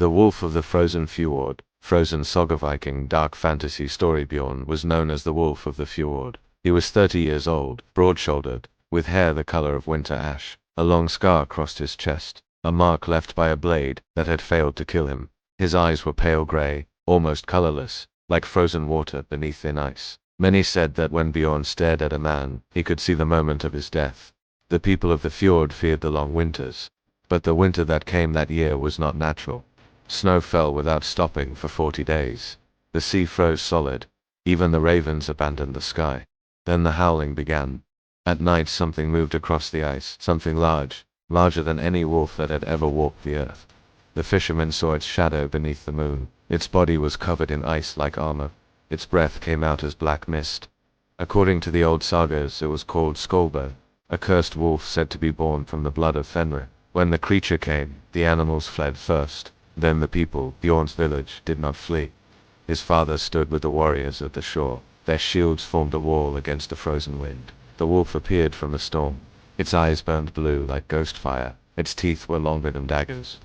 The Wolf of the Frozen Fjord, Frozen Saga Viking dark fantasy story. Bjorn was known as the Wolf of the Fjord. He was 30 years old, broad-shouldered, with hair the color of winter ash. A long scar crossed his chest, a mark left by a blade that had failed to kill him. His eyes were pale gray, almost colorless, like frozen water beneath thin ice. Many said that when Bjorn stared at a man, he could see the moment of his death. The people of the fjord feared the long winters. But the winter that came that year was not natural. Snow fell without stopping for 40 days. The sea froze solid. Even the ravens abandoned the sky. Then the howling began. At night something moved across the ice, something large, larger than any wolf that had ever walked the earth. The fishermen saw its shadow beneath the moon. Its body was covered in ice like armor. Its breath came out as black mist. According to the old sagas, it was called Skollborn, a cursed wolf said to be born from the blood of Fenrir. When the creature came, the animals fled first. Then the people, Bjorn's village, did not flee. His father stood with the warriors at the shore. Their shields formed a wall against the frozen wind. The wolf appeared from the storm. Its eyes burned blue like ghost fire. Its teeth were longer than daggers.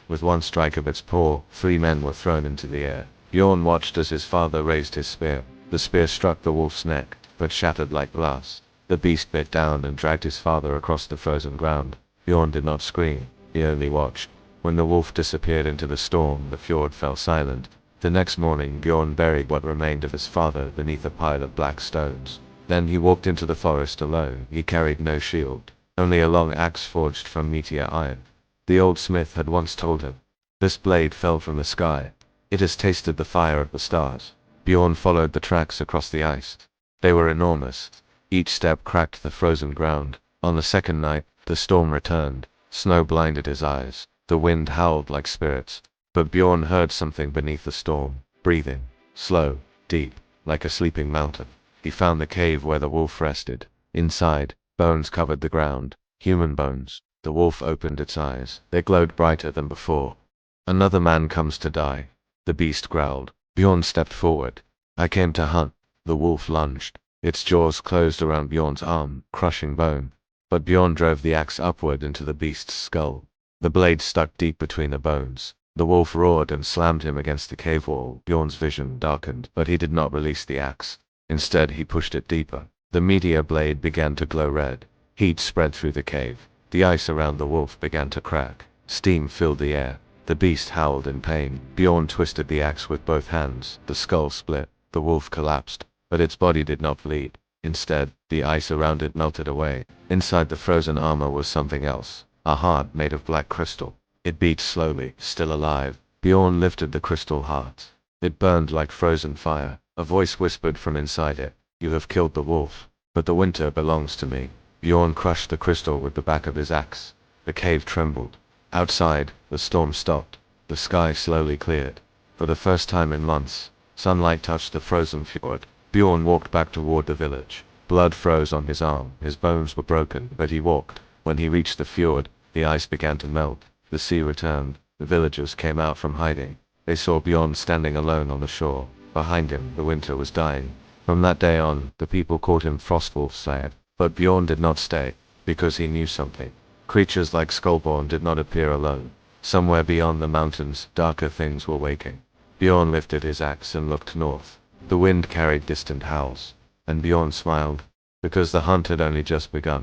With one strike of its paw, 3 men were thrown into the air. Bjorn watched as his father raised his spear. The spear struck the wolf's neck, but shattered like glass. The beast bit down and dragged his father across the frozen ground. Bjorn did not scream, he only watched. When the wolf disappeared into the storm, the fjord fell silent. The next morning Bjorn buried what remained of his father beneath a pile of black stones. Then he walked into the forest alone. He carried no shield, only a long axe forged from meteor iron. The old smith had once told him, "This blade fell from the sky. It has tasted the fire of the stars." Bjorn followed the tracks across the ice. They were enormous. Each step cracked the frozen ground. On the second night, the storm returned. Snow blinded his eyes. The wind howled like spirits. But Bjorn heard something beneath the storm, breathing, slow, deep, like a sleeping mountain. He found the cave where the wolf rested. Inside, bones covered the ground, human bones. The wolf opened its eyes. They glowed brighter than before. "Another man comes to die," the beast growled. Bjorn stepped forward. "I came to hunt." The wolf lunged. Its jaws closed around Bjorn's arm, crushing bone. But Bjorn drove the axe upward into the beast's skull. The blade stuck deep between the bones. The wolf roared and slammed him against the cave wall. Bjorn's vision darkened, but he did not release the axe. Instead, he pushed it deeper. The meteor blade began to glow red. Heat spread through the cave. The ice around the wolf began to crack. Steam filled the air. The beast howled in pain. Bjorn twisted the axe with both hands. The skull split. The wolf collapsed, but its body did not bleed. Instead, the ice around it melted away. Inside the frozen armor was something else. A heart made of black crystal. It beat slowly, still alive. Bjorn lifted the crystal heart. It burned like frozen fire. A voice whispered from inside it, "You have killed the wolf, but the winter belongs to me." Bjorn crushed the crystal with the back of his axe. The cave trembled. Outside, the storm stopped. The sky slowly cleared. For the first time in months, sunlight touched the frozen fjord. Bjorn walked back toward the village. Blood froze on his arm. His bones were broken, but he walked. When he reached the fjord, the ice began to melt. The sea returned. The villagers came out from hiding. They saw Bjorn standing alone on the shore. Behind him, the winter was dying. From that day on, the people called him Frostwolf Slayer. But Bjorn did not stay, because he knew something. Creatures like Skollborn did not appear alone. Somewhere beyond the mountains, darker things were waking. Bjorn lifted his axe and looked north. The wind carried distant howls. And Bjorn smiled, because the hunt had only just begun.